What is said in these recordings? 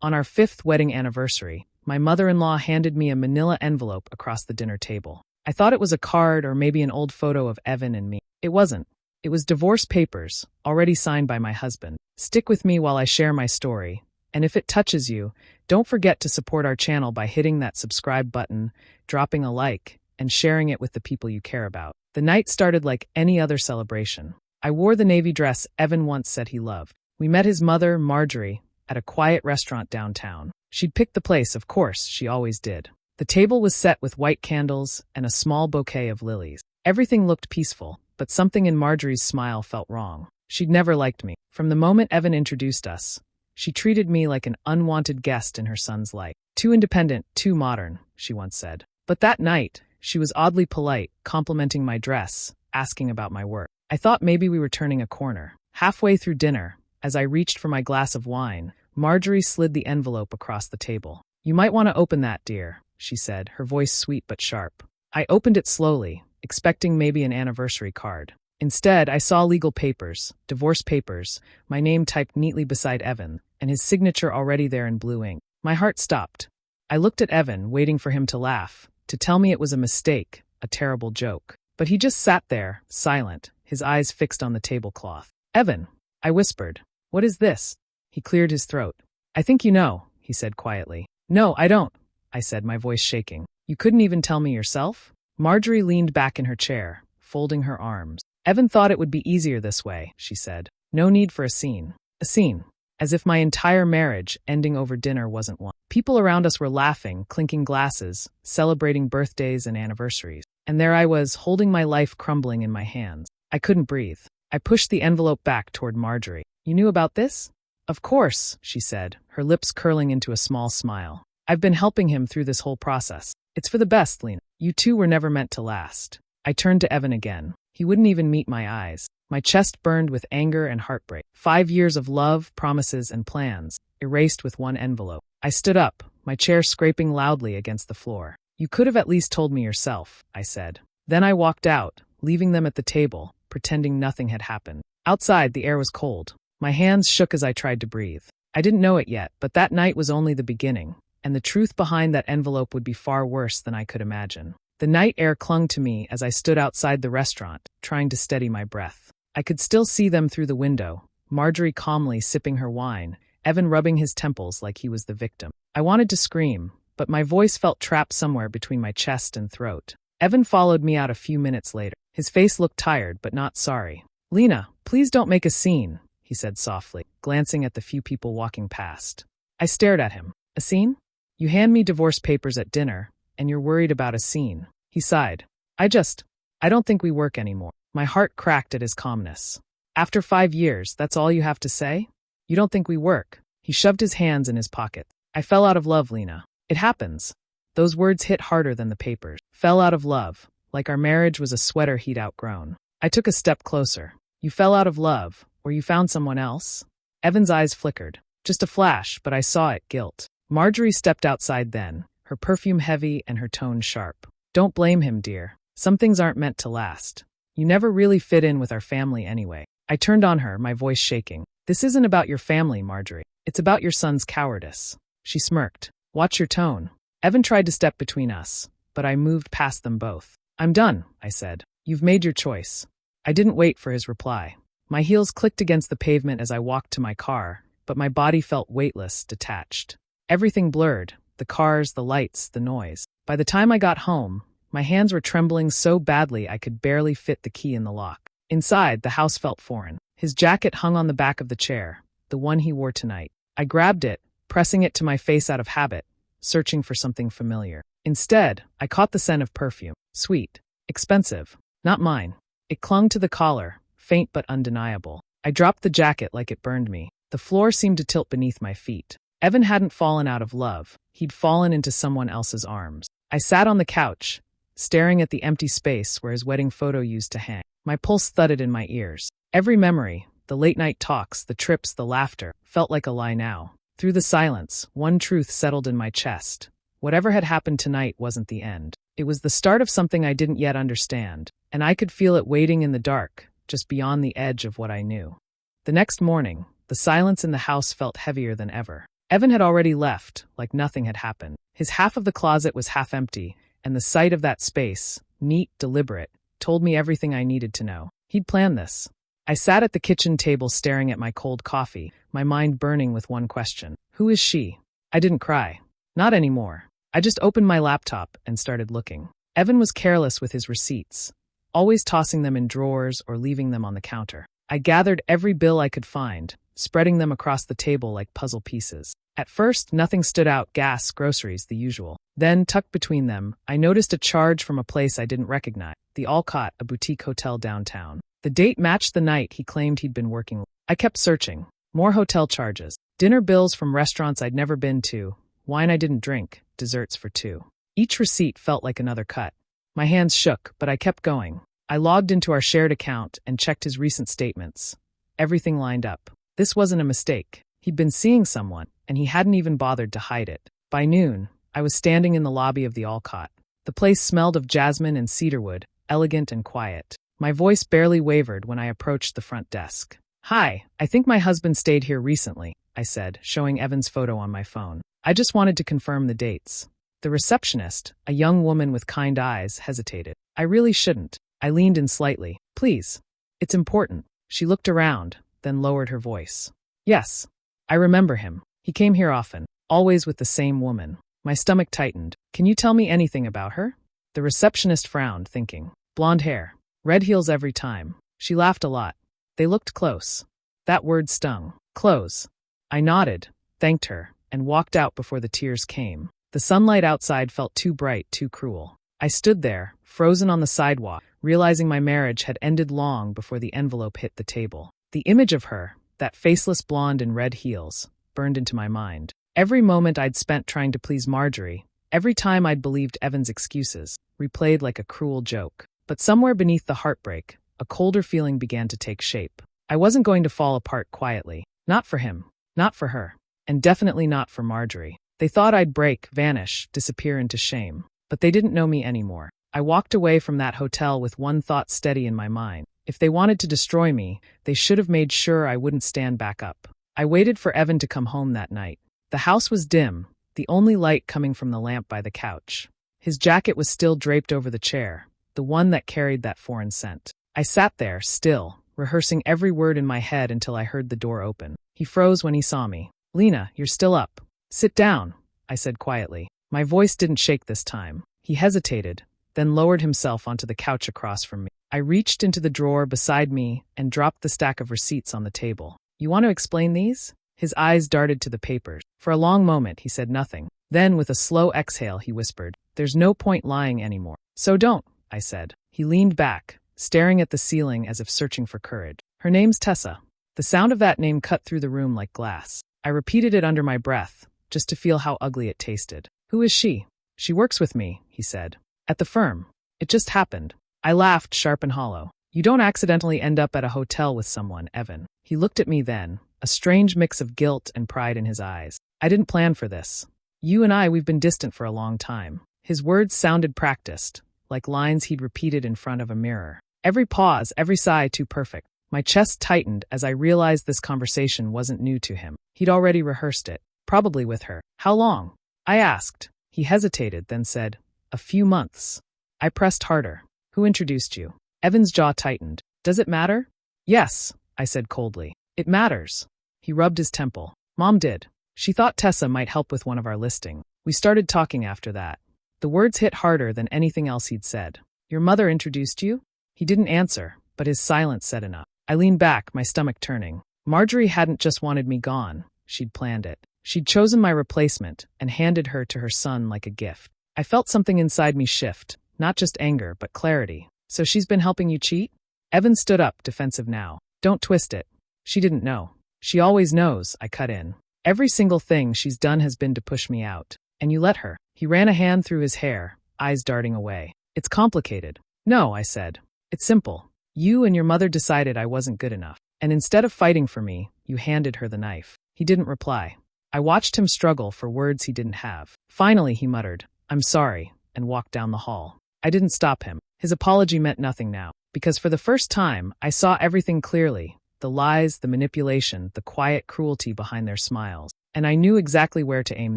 On our 5th wedding anniversary, my mother-in-law handed me a manila envelope across the dinner table. I thought it was a card or maybe an old photo of Evan and me. It wasn't. It was divorce papers, already signed by my husband. Stick with me while I share my story, and if it touches you, don't forget to support our channel by hitting that subscribe button, dropping a like, and sharing it with the people you care about. The night started like any other celebration. I wore the navy dress Evan once said he loved. We met his mother, Marjorie, at a quiet restaurant downtown. She'd picked the place, of course, she always did. The table was set with white candles and a small bouquet of lilies. Everything looked peaceful, but something in Marjorie's smile felt wrong. She'd never liked me. From the moment Evan introduced us, she treated me like an unwanted guest in her son's life. Too independent, too modern, she once said. But that night, she was oddly polite, complimenting my dress, asking about my work. I thought maybe we were turning a corner. Halfway through dinner, as I reached for my glass of wine, Marjorie slid the envelope across the table. "You might want to open that, dear," she said, her voice sweet but sharp. I opened it slowly, expecting maybe an anniversary card. Instead, I saw legal papers, divorce papers, my name typed neatly beside Evan, and his signature already there in blue ink. My heart stopped. I looked at Evan, waiting for him to laugh, to tell me it was a mistake, a terrible joke. But he just sat there, silent, his eyes fixed on the tablecloth. "Evan," I whispered, "what is this?" He cleared his throat. "I think you know," he said quietly. "No, I don't," I said, my voice shaking. "You couldn't even tell me yourself?" Marjorie leaned back in her chair, folding her arms. "Evan thought it would be easier this way," she said. "No need for a scene." A scene. As if my entire marriage ending over dinner wasn't one. People around us were laughing, clinking glasses, celebrating birthdays and anniversaries. And there I was, holding my life crumbling in my hands. I couldn't breathe. I pushed the envelope back toward Marjorie. "You knew about this?" "Of course," she said, her lips curling into a small smile. "I've been helping him through this whole process. It's for the best, Lena. You two were never meant to last." I turned to Evan again. He wouldn't even meet my eyes. My chest burned with anger and heartbreak. 5 years of love, promises, and plans, erased with one envelope. I stood up, my chair scraping loudly against the floor. "You could have at least told me yourself," I said. Then I walked out, leaving them at the table, pretending nothing had happened. Outside, the air was cold. My hands shook as I tried to breathe. I didn't know it yet, but that night was only the beginning, and the truth behind that envelope would be far worse than I could imagine. The night air clung to me as I stood outside the restaurant, trying to steady my breath. I could still see them through the window, Marjorie calmly sipping her wine, Evan rubbing his temples like he was the victim. I wanted to scream, but my voice felt trapped somewhere between my chest and throat. Evan followed me out a few minutes later. His face looked tired, but not sorry. "Lena, please don't make a scene," he said softly, glancing at the few people walking past. I stared at him. "A scene? You hand me divorce papers at dinner, and you're worried about a scene." He sighed. I don't think we work anymore." My heart cracked at his calmness. "After 5 years, that's all you have to say? You don't think we work?" He shoved his hands in his pocket. "I fell out of love, Lena. It happens." Those words hit harder than the papers. Fell out of love, like our marriage was a sweater he'd outgrown. I took a step closer. "You fell out of love, or you found someone else?" Evan's eyes flickered. Just a flash, but I saw it, guilt. Marjorie stepped outside then, her perfume heavy and her tone sharp. "Don't blame him, dear. Some things aren't meant to last. You never really fit in with our family anyway." I turned on her, my voice shaking. "This isn't about your family, Marjorie. It's about your son's cowardice." She smirked. "Watch your tone." Evan tried to step between us, but I moved past them both. "I'm done," I said. "You've made your choice." I didn't wait for his reply. My heels clicked against the pavement as I walked to my car, but my body felt weightless, detached. Everything blurred, the cars, the lights, the noise. By the time I got home, my hands were trembling so badly I could barely fit the key in the lock. Inside, the house felt foreign. His jacket hung on the back of the chair, the one he wore tonight. I grabbed it, pressing it to my face out of habit, searching for something familiar. Instead, I caught the scent of perfume. Sweet. Expensive. Not mine. It clung to the collar, faint but undeniable. I dropped the jacket like it burned me. The floor seemed to tilt beneath my feet. Evan hadn't fallen out of love. He'd fallen into someone else's arms. I sat on the couch, staring at the empty space where his wedding photo used to hang. My pulse thudded in my ears. Every memory, the late-night talks, the trips, the laughter, felt like a lie now. Through the silence, one truth settled in my chest. Whatever had happened tonight wasn't the end. It was the start of something I didn't yet understand, and I could feel it waiting in the dark, just beyond the edge of what I knew. The next morning, the silence in the house felt heavier than ever. Evan had already left, like nothing had happened. His half of the closet was half empty, and the sight of that space, neat, deliberate, told me everything I needed to know. He'd planned this. I sat at the kitchen table staring at my cold coffee, my mind burning with one question. Who is she? I didn't cry. Not anymore. I just opened my laptop and started looking. Evan was careless with his receipts, always tossing them in drawers or leaving them on the counter. I gathered every bill I could find, spreading them across the table like puzzle pieces. At first, nothing stood out: gas, groceries, the usual. Then, tucked between them, I noticed a charge from a place I didn't recognize, the Alcott, a boutique hotel downtown. The date matched the night he claimed he'd been working. I kept searching. More hotel charges, dinner bills from restaurants I'd never been to, wine I didn't drink, desserts for two. Each receipt felt like another cut. My hands shook, but I kept going. I logged into our shared account and checked his recent statements. Everything lined up. This wasn't a mistake. He'd been seeing someone, and he hadn't even bothered to hide it. By noon, I was standing in the lobby of the Alcott. The place smelled of jasmine and cedarwood, elegant and quiet. My voice barely wavered when I approached the front desk. "Hi, I think my husband stayed here recently," I said, showing Evan's photo on my phone. I just wanted to confirm the dates. The receptionist, a young woman with kind eyes, hesitated. I really shouldn't. I leaned in slightly. "Please. It's important." She looked around, then lowered her voice. "Yes. I remember him. He came here often, always with the same woman." My stomach tightened. "Can you tell me anything about her?" The receptionist frowned, thinking. "Blonde hair. Red heels every time." She laughed a lot. They looked close. That word stung. Close. I nodded, thanked her, and walked out before the tears came. The sunlight outside felt too bright, too cruel. I stood there, frozen on the sidewalk, realizing my marriage had ended long before the envelope hit the table. The image of her, that faceless blonde in red heels, burned into my mind. Every moment I'd spent trying to please Marjorie, every time I'd believed Evan's excuses, replayed like a cruel joke. But somewhere beneath the heartbreak, a colder feeling began to take shape. I wasn't going to fall apart quietly. Not for him. Not for her. And definitely not for Marjorie. They thought I'd break, vanish, disappear into shame. But they didn't know me anymore. I walked away from that hotel with one thought steady in my mind. If they wanted to destroy me, they should have made sure I wouldn't stand back up. I waited for Evan to come home that night. The house was dim, the only light coming from the lamp by the couch. His jacket was still draped over the chair, the one that carried that foreign scent. I sat there, still, rehearsing every word in my head until I heard the door open. He froze when he saw me. "Lena, you're still up. Sit down," I said quietly. My voice didn't shake this time. He hesitated, then lowered himself onto the couch across from me. I reached into the drawer beside me and dropped the stack of receipts on the table. "You want to explain these?" His eyes darted to the papers. For a long moment, he said nothing. Then, with a slow exhale, he whispered, "There's no point lying anymore." "So don't," I said. He leaned back, staring at the ceiling as if searching for courage. "Her name's Tessa." The sound of that name cut through the room like glass. I repeated it under my breath, just to feel how ugly it tasted. "Who is she?" "She works with me," he said. "At the firm. It just happened." I laughed, sharp and hollow. "You don't accidentally end up at a hotel with someone, Evan." He looked at me then, a strange mix of guilt and pride in his eyes. "I didn't plan for this. We've been distant for a long time." His words sounded practiced, like lines he'd repeated in front of a mirror. Every pause, every sigh too perfect. My chest tightened as I realized this conversation wasn't new to him. He'd already rehearsed it, probably with her. "How long?" I asked. He hesitated, then said, "A few months." I pressed harder. "Who introduced you?" Evan's jaw tightened. "Does it matter?" "Yes," I said coldly. "It matters." He rubbed his temple. "Mom did. She thought Tessa might help with one of our listing. We started talking after that." The words hit harder than anything else he'd said. "Your mother introduced you?" He didn't answer, but his silence said enough. I leaned back, my stomach turning. Marjorie hadn't just wanted me gone. She'd planned it. She'd chosen my replacement and handed her to her son like a gift. I felt something inside me shift, not just anger, but clarity. "So she's been helping you cheat?" Evan stood up, defensive now. "Don't twist it. She didn't know." "She always knows," I cut in. "Every single thing she's done has been to push me out. And you let her." He ran a hand through his hair, eyes darting away. "It's complicated." "No," I said. "It's simple. You and your mother decided I wasn't good enough. And instead of fighting for me, you handed her the knife." He didn't reply. I watched him struggle for words he didn't have. Finally, he muttered, "I'm sorry," and walked down the hall. I didn't stop him. His apology meant nothing now, because for the first time, I saw everything clearly. The lies, the manipulation, the quiet cruelty behind their smiles. and I knew exactly where to aim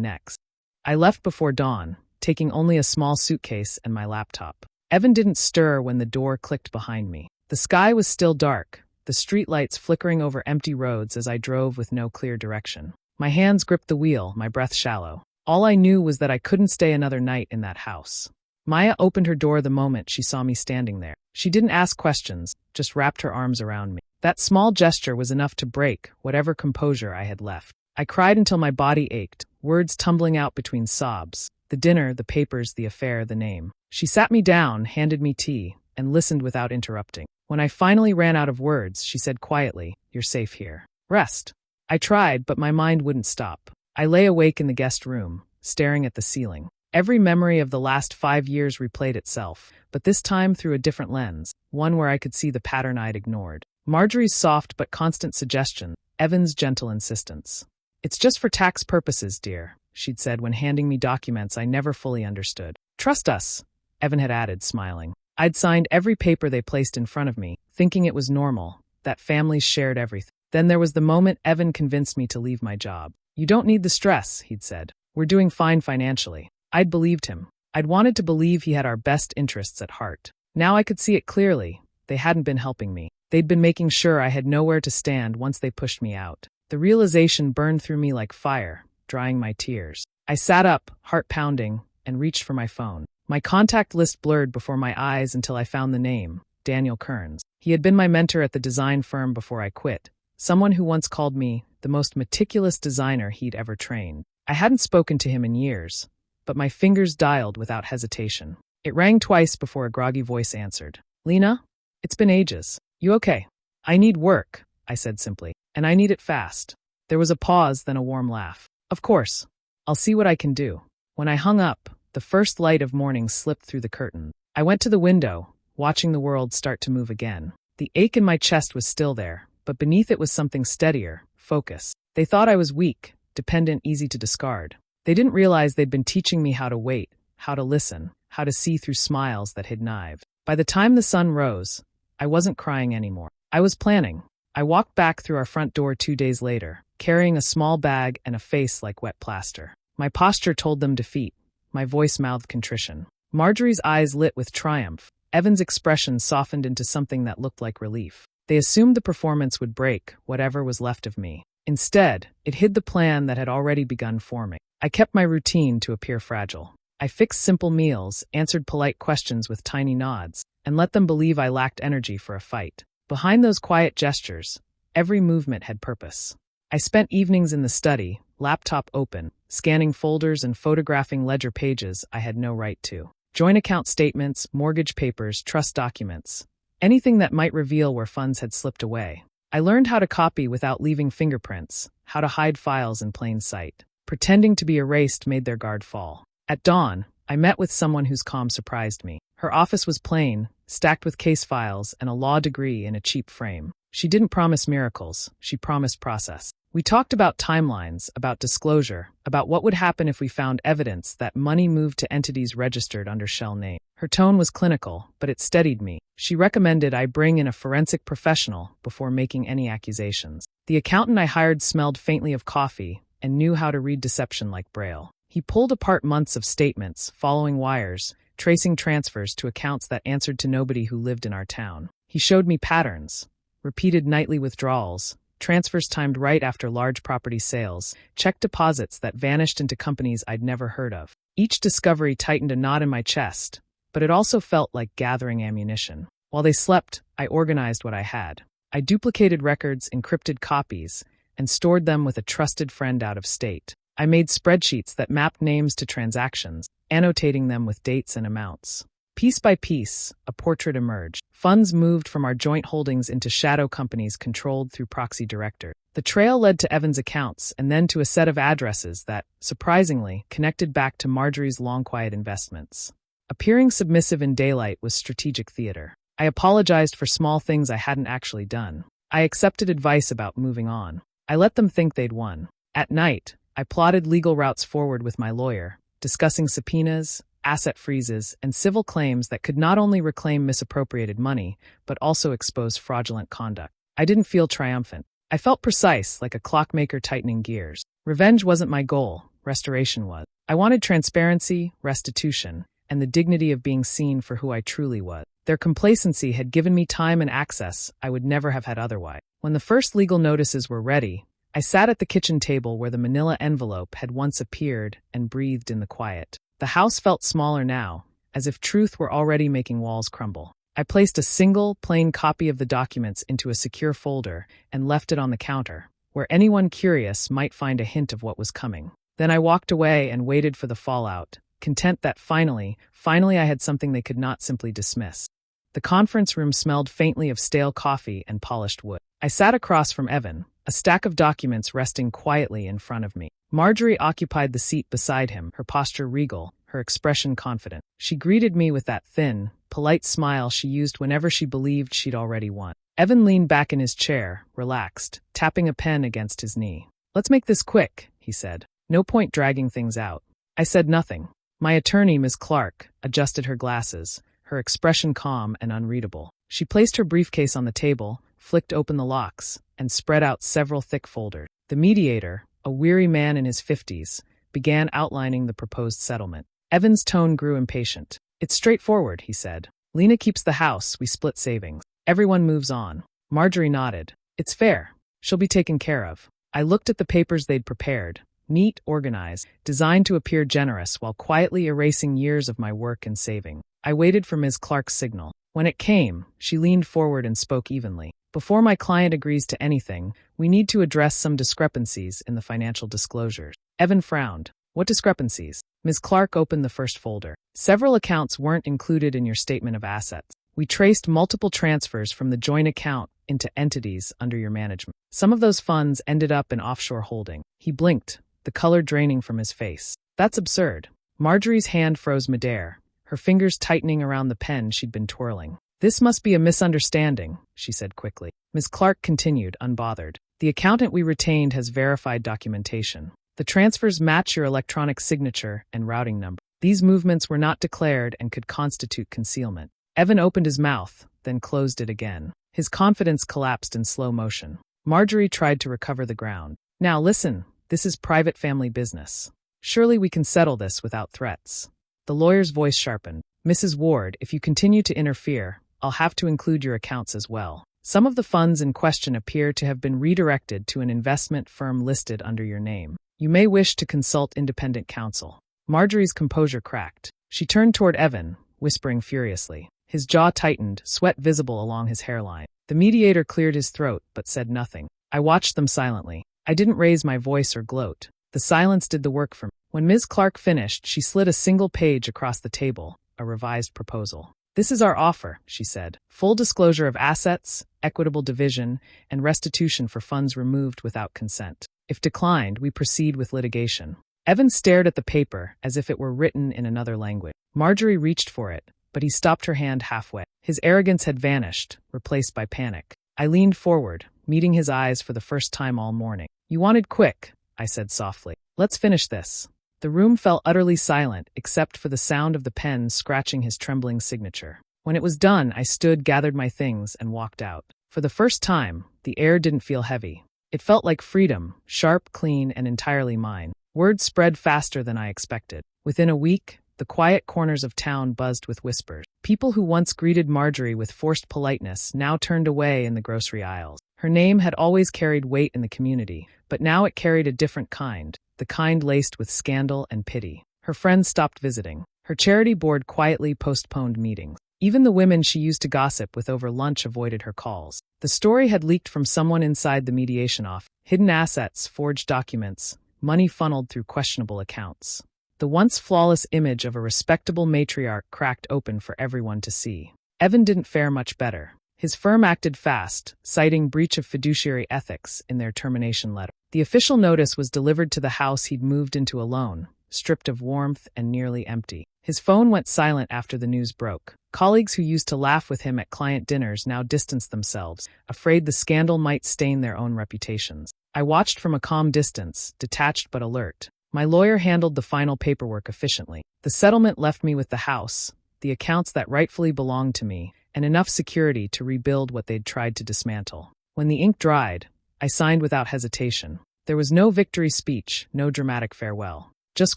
next. I left before dawn, taking only a small suitcase and my laptop. Evan didn't stir when the door clicked behind me. The sky was still dark, the streetlights flickering over empty roads as I drove with no clear direction. My hands gripped the wheel, my breath shallow. All I knew was that I couldn't stay another night in that house. Maya opened her door the moment she saw me standing there. She didn't ask questions, just wrapped her arms around me. That small gesture was enough to break whatever composure I had left. I cried until my body ached, words tumbling out between sobs. The dinner, the papers, the affair, the name. She sat me down, handed me tea, and listened without interrupting. When I finally ran out of words, she said quietly, "You're safe here. Rest." I tried, but my mind wouldn't stop. I lay awake in the guest room, staring at the ceiling. Every memory of the last 5 years replayed itself, but this time through a different lens, one where I could see the pattern I'd ignored. Marjorie's soft but constant suggestion, Evan's gentle insistence. "It's just for tax purposes, dear," she'd said when handing me documents I never fully understood. "Trust us," Evan had added, smiling. I'd signed every paper they placed in front of me, thinking it was normal, that families shared everything. Then there was the moment Evan convinced me to leave my job. "You don't need the stress," he'd said. "We're doing fine financially." I'd believed him. I'd wanted to believe he had our best interests at heart. Now I could see it clearly. They hadn't been helping me. They'd been making sure I had nowhere to stand once they pushed me out. The realization burned through me like fire, drying my tears. I sat up, heart pounding, and reached for my phone. My contact list blurred before my eyes until I found the name, Daniel Kearns. He had been my mentor at the design firm before I quit, someone who once called me the most meticulous designer he'd ever trained. I hadn't spoken to him in years, but my fingers dialed without hesitation. It rang twice before a groggy voice answered. "Lena? It's been ages. You okay?" "I need work," I said simply, "and I need it fast." There was a pause, then a warm laugh. "Of course. I'll see what I can do." When I hung up, the first light of morning slipped through the curtain. I went to the window, watching the world start to move again. The ache in my chest was still there, but beneath it was something steadier, focus. They thought I was weak, dependent, easy to discard. They didn't realize they'd been teaching me how to wait, how to listen, how to see through smiles that hid knives. By the time the sun rose, I wasn't crying anymore. I was planning. I walked back through our front door 2 days later, carrying a small bag and a face like wet plaster. My posture told them defeat. My voice mouthed contrition. Marjorie's eyes lit with triumph. Evan's expression softened into something that looked like relief. They assumed the performance would break whatever was left of me. Instead, it hid the plan that had already begun forming. I kept my routine to appear fragile. I fixed simple meals, answered polite questions with tiny nods, and let them believe I lacked energy for a fight. Behind those quiet gestures, every movement had purpose. I spent evenings in the study, laptop open, scanning folders and photographing ledger pages I had no right to. Joint account statements, mortgage papers, trust documents. Anything that might reveal where funds had slipped away. I learned how to copy without leaving fingerprints, how to hide files in plain sight. Pretending to be erased made their guard fall. At dawn, I met with someone whose calm surprised me. Her office was plain, stacked with case files and a law degree in a cheap frame. She didn't promise miracles, she promised process. We talked about timelines, about disclosure, about what would happen if we found evidence that money moved to entities registered under shell name. Her tone was clinical, but it steadied me. She recommended I bring in a forensic professional before making any accusations. The accountant I hired smelled faintly of coffee and knew how to read deception like Braille. He pulled apart months of statements, following wires, tracing transfers to accounts that answered to nobody who lived in our town. He showed me patterns, repeated nightly withdrawals, transfers timed right after large property sales, check deposits that vanished into companies I'd never heard of. Each discovery tightened a knot in my chest, but it also felt like gathering ammunition. While they slept, I organized what I had. I duplicated records, encrypted copies, and stored them with a trusted friend out of state. I made spreadsheets that mapped names to transactions, annotating them with dates and amounts. Piece by piece, a portrait emerged. Funds moved from our joint holdings into shadow companies controlled through proxy directors. The trail led to Evan's accounts and then to a set of addresses that, surprisingly, connected back to Marjorie's long-quiet investments. Appearing submissive in daylight was strategic theater. I apologized for small things I hadn't actually done. I accepted advice about moving on. I let them think they'd won. At night, I plotted legal routes forward with my lawyer, discussing subpoenas, asset freezes, and civil claims that could not only reclaim misappropriated money, but also expose fraudulent conduct. I didn't feel triumphant. I felt precise, like a clockmaker tightening gears. Revenge wasn't my goal, restoration was. I wanted transparency, restitution, and the dignity of being seen for who I truly was. Their complacency had given me time and access I would never have had otherwise. When the first legal notices were ready, I sat at the kitchen table where the manila envelope had once appeared and breathed in the quiet. The house felt smaller now, as if truth were already making walls crumble. I placed a single, plain copy of the documents into a secure folder and left it on the counter, where anyone curious might find a hint of what was coming. Then I walked away and waited for the fallout, content that finally I had something they could not simply dismiss. The conference room smelled faintly of stale coffee and polished wood. I sat across from Evan, a stack of documents resting quietly in front of me. Marjorie occupied the seat beside him, her posture regal, her expression confident. She greeted me with that thin, polite smile she used whenever she believed she'd already won. Evan leaned back in his chair, relaxed, tapping a pen against his knee. "Let's make this quick," he said. "No point dragging things out." I said nothing. My attorney, Ms. Clark, adjusted her glasses, her expression calm and unreadable. She placed her briefcase on the table, flicked open the locks, and spread out several thick folders. The mediator, a weary man in his 50s, began outlining the proposed settlement. Evan's tone grew impatient. "It's straightforward," he said. "Lena keeps the house, we split savings. Everyone moves on." Marjorie nodded. "It's fair. She'll be taken care of." I looked at the papers they'd prepared, neat, organized, designed to appear generous while quietly erasing years of my work and saving. I waited for Ms. Clark's signal. When it came, she leaned forward and spoke evenly. "Before my client agrees to anything, we need to address some discrepancies in the financial disclosures." Evan frowned. "What discrepancies?" Ms. Clark opened the first folder. "Several accounts weren't included in your statement of assets. We traced multiple transfers from the joint account into entities under your management. Some of those funds ended up in offshore holding." He blinked, the color draining from his face. "That's absurd." Marjorie's hand froze midair, her fingers tightening around the pen she'd been twirling. "This must be a misunderstanding," she said quickly. Ms. Clark continued, unbothered. "The accountant we retained has verified documentation. The transfers match your electronic signature and routing number. These movements were not declared and could constitute concealment." Evan opened his mouth, then closed it again. His confidence collapsed in slow motion. Marjorie tried to recover the ground. "Now listen, this is private family business. Surely we can settle this without threats." The lawyer's voice sharpened. "Mrs. Ward, if you continue to interfere, I'll have to include your accounts as well. Some of the funds in question appear to have been redirected to an investment firm listed under your name. You may wish to consult independent counsel." Marjorie's composure cracked. She turned toward Evan, whispering furiously. His jaw tightened, sweat visible along his hairline. The mediator cleared his throat, but said nothing. I watched them silently. I didn't raise my voice or gloat. The silence did the work for me. When Ms. Clark finished, she slid a single page across the table, a revised proposal. "This is our offer," she said. "Full disclosure of assets, equitable division, and restitution for funds removed without consent. If declined, we proceed with litigation." Evan stared at the paper as if it were written in another language. Marjorie reached for it, but he stopped her hand halfway. His arrogance had vanished, replaced by panic. I leaned forward, meeting his eyes for the first time all morning. "You wanted quick," I said softly. "Let's finish this." The room fell utterly silent, except for the sound of the pen scratching his trembling signature. When it was done, I stood, gathered my things, and walked out. For the first time, the air didn't feel heavy. It felt like freedom, sharp, clean, and entirely mine. Word spread faster than I expected. Within a week, the quiet corners of town buzzed with whispers. People who once greeted Marjorie with forced politeness now turned away in the grocery aisles. Her name had always carried weight in the community, but now it carried a different kind, the kind laced with scandal and pity. Her friends stopped visiting. Her charity board quietly postponed meetings. Even the women she used to gossip with over lunch avoided her calls. The story had leaked from someone inside the mediation office. Hidden assets, forged documents, money funneled through questionable accounts. The once flawless image of a respectable matriarch cracked open for everyone to see. Evan didn't fare much better. His firm acted fast, citing breach of fiduciary ethics in their termination letter. The official notice was delivered to the house he'd moved into alone, stripped of warmth and nearly empty. His phone went silent after the news broke. Colleagues who used to laugh with him at client dinners now distanced themselves, afraid the scandal might stain their own reputations. I watched from a calm distance, detached but alert. My lawyer handled the final paperwork efficiently. The settlement left me with the house, the accounts that rightfully belonged to me, and enough security to rebuild what they'd tried to dismantle. When the ink dried, I signed without hesitation. There was no victory speech, no dramatic farewell. Just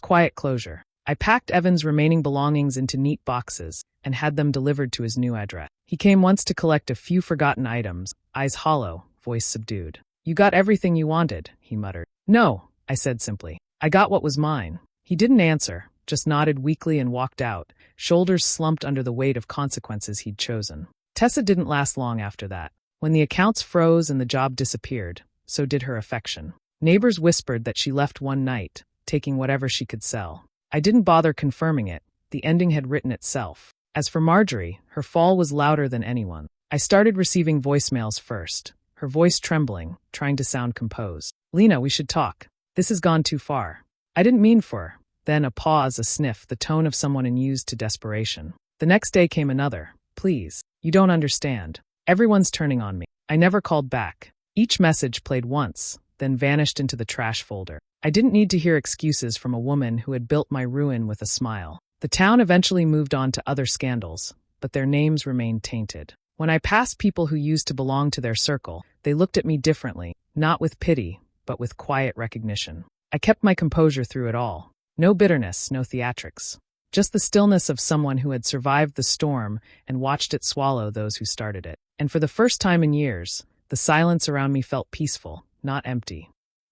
quiet closure. I packed Evan's remaining belongings into neat boxes and had them delivered to his new address. He came once to collect a few forgotten items, eyes hollow, voice subdued. "You got everything you wanted," he muttered. "No," I said simply. "I got what was mine." He didn't answer, just nodded weakly and walked out, shoulders slumped under the weight of consequences he'd chosen. Tessa didn't last long after that. When the accounts froze and the job disappeared, so did her affection. Neighbors whispered that she left one night, taking whatever she could sell. I didn't bother confirming it. The ending had written itself. As for Marjorie, her fall was louder than anyone. I started receiving voicemails first, her voice trembling, trying to sound composed. "Lena, we should talk. This has gone too far." I didn't mean for. Then a pause, a sniff, the tone of someone enused to desperation. The next day came another. "Please. You don't understand. Everyone's turning on me." I never called back. Each message played once, then vanished into the trash folder. I didn't need to hear excuses from a woman who had built my ruin with a smile. The town eventually moved on to other scandals, but their names remained tainted. When I passed people who used to belong to their circle, they looked at me differently, not with pity, but with quiet recognition. I kept my composure through it all. No bitterness, no theatrics. Just the stillness of someone who had survived the storm and watched it swallow those who started it. And for the first time in years, the silence around me felt peaceful, not empty.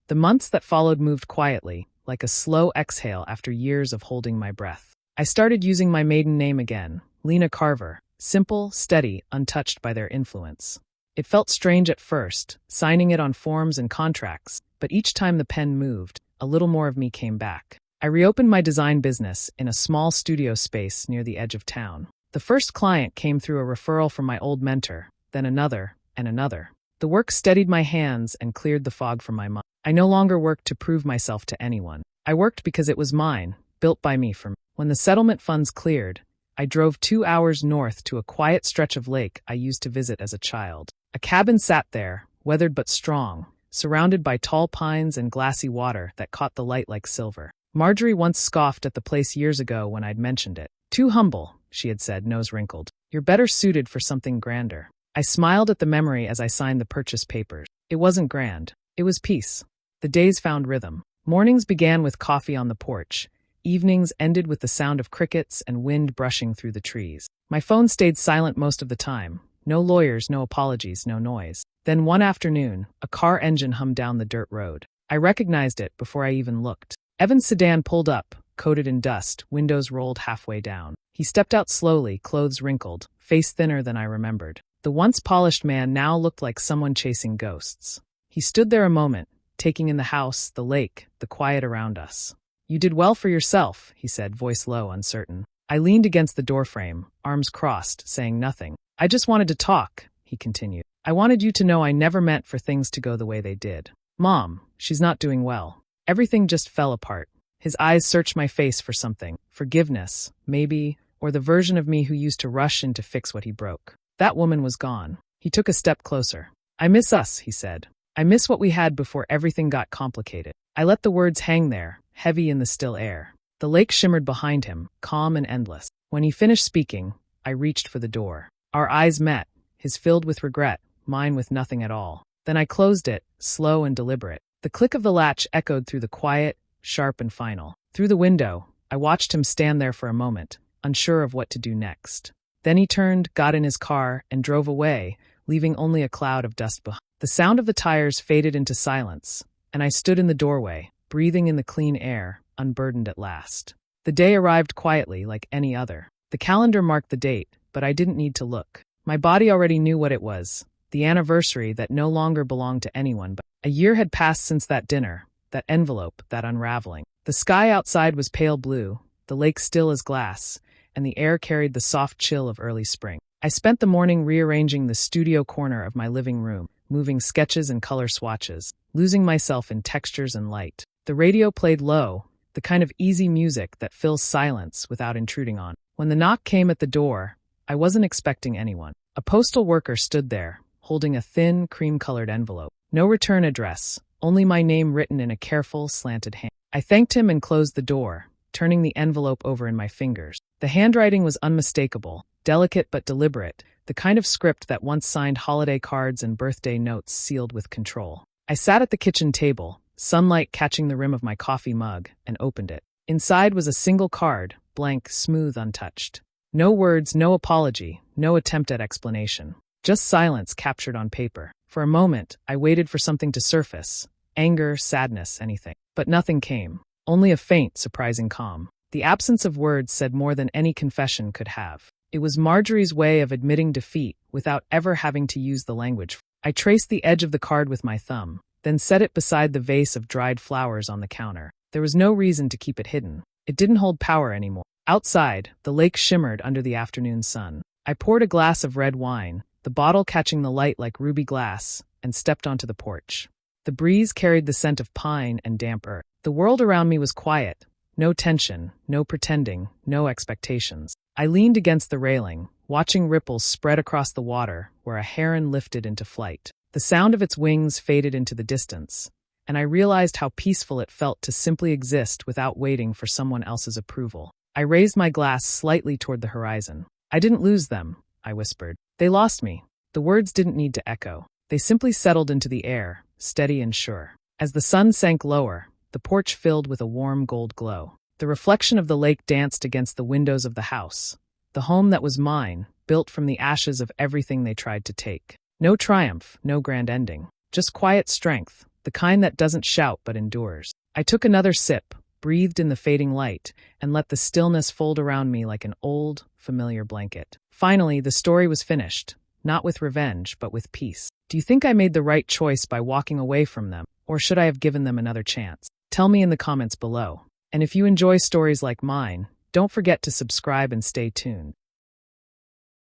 The months that followed moved quietly, like a slow exhale after years of holding my breath. I started using my maiden name again, Lena Carver, simple, steady, untouched by their influence. It felt strange at first, signing it on forms and contracts, but each time the pen moved, a little more of me came back. I reopened my design business in a small studio space near the edge of town. The first client came through a referral from my old mentor, then another, and another. The work steadied my hands and cleared the fog from my mind. I no longer worked to prove myself to anyone. I worked because it was mine, built by me for me. When the settlement funds cleared, I drove 2 hours north to a quiet stretch of lake I used to visit as a child. A cabin sat there, weathered but strong, surrounded by tall pines and glassy water that caught the light like silver. Marjorie once scoffed at the place years ago when I'd mentioned it. "Too humble," she had said, nose wrinkled. "You're better suited for something grander." I smiled at the memory as I signed the purchase papers. It wasn't grand. It was peace. The days found rhythm. Mornings began with coffee on the porch. Evenings ended with the sound of crickets and wind brushing through the trees. My phone stayed silent most of the time. No lawyers, no apologies, no noise. Then one afternoon, a car engine hummed down the dirt road. I recognized it before I even looked. Evan's sedan pulled up, coated in dust, windows rolled halfway down. He stepped out slowly, clothes wrinkled, face thinner than I remembered. The once polished man now looked like someone chasing ghosts. He stood there a moment, taking in the house, the lake, the quiet around us. "You did well for yourself," he said, voice low, uncertain. I leaned against the doorframe, arms crossed, saying nothing. "I just wanted to talk," he continued. "I wanted you to know I never meant for things to go the way they did. Mom, she's not doing well." Everything just fell apart. His eyes searched my face for something. Forgiveness, maybe, or the version of me who used to rush in to fix what he broke. That woman was gone. He took a step closer. "I miss us," he said. "I miss what we had before everything got complicated." I let the words hang there, heavy in the still air. The lake shimmered behind him, calm and endless. When he finished speaking, I reached for the door. Our eyes met, his filled with regret, mine with nothing at all. Then I closed it, slow and deliberate. The click of the latch echoed through the quiet, sharp and final. Through the window, I watched him stand there for a moment, unsure of what to do next. Then he turned, got in his car, and drove away, leaving only a cloud of dust behind. The sound of the tires faded into silence, and I stood in the doorway, breathing in the clean air, unburdened at last. The day arrived quietly, like any other. The calendar marked the date, but I didn't need to look. My body already knew what it was, the anniversary that no longer belonged to anyone. But a year had passed since that dinner, that envelope, that unraveling. The sky outside was pale blue, the lake still as glass, and the air carried the soft chill of early spring. I spent the morning rearranging the studio corner of my living room, moving sketches and color swatches, losing myself in textures and light. The radio played low, the kind of easy music that fills silence without intruding on. When the knock came at the door, I wasn't expecting anyone. A postal worker stood there, holding a thin, cream-colored envelope. No return address, only my name written in a careful, slanted hand. I thanked him and closed the door, turning the envelope over in my fingers. The handwriting was unmistakable, delicate but deliberate, the kind of script that once signed holiday cards and birthday notes sealed with control. I sat at the kitchen table, sunlight catching the rim of my coffee mug, and opened it. Inside was a single card, blank, smooth, untouched. No words, no apology, no attempt at explanation. Just silence captured on paper. For a moment, I waited for something to surface. Anger, sadness, anything. But nothing came. Only a faint, surprising calm. The absence of words said more than any confession could have. It was Marjorie's way of admitting defeat without ever having to use the language. I traced the edge of the card with my thumb, then set it beside the vase of dried flowers on the counter. There was no reason to keep it hidden. It didn't hold power anymore. Outside, the lake shimmered under the afternoon sun. I poured a glass of red wine, the bottle catching the light like ruby glass, and stepped onto the porch. The breeze carried the scent of pine and damp earth. The world around me was quiet. No tension, no pretending, no expectations. I leaned against the railing, watching ripples spread across the water where a heron lifted into flight. The sound of its wings faded into the distance, and I realized how peaceful it felt to simply exist without waiting for someone else's approval. I raised my glass slightly toward the horizon. I didn't lose them, I whispered. They lost me. The words didn't need to echo. They simply settled into the air, steady and sure. As the sun sank lower, the porch filled with a warm gold glow. The reflection of the lake danced against the windows of the house, the home that was mine, built from the ashes of everything they tried to take. No triumph, no grand ending, just quiet strength, the kind that doesn't shout but endures. I took another sip, breathed in the fading light, and let the stillness fold around me like an old, familiar blanket. Finally, the story was finished, not with revenge, but with peace. Do you think I made the right choice by walking away from them, or should I have given them another chance? Tell me in the comments below. And if you enjoy stories like mine, don't forget to subscribe and stay tuned.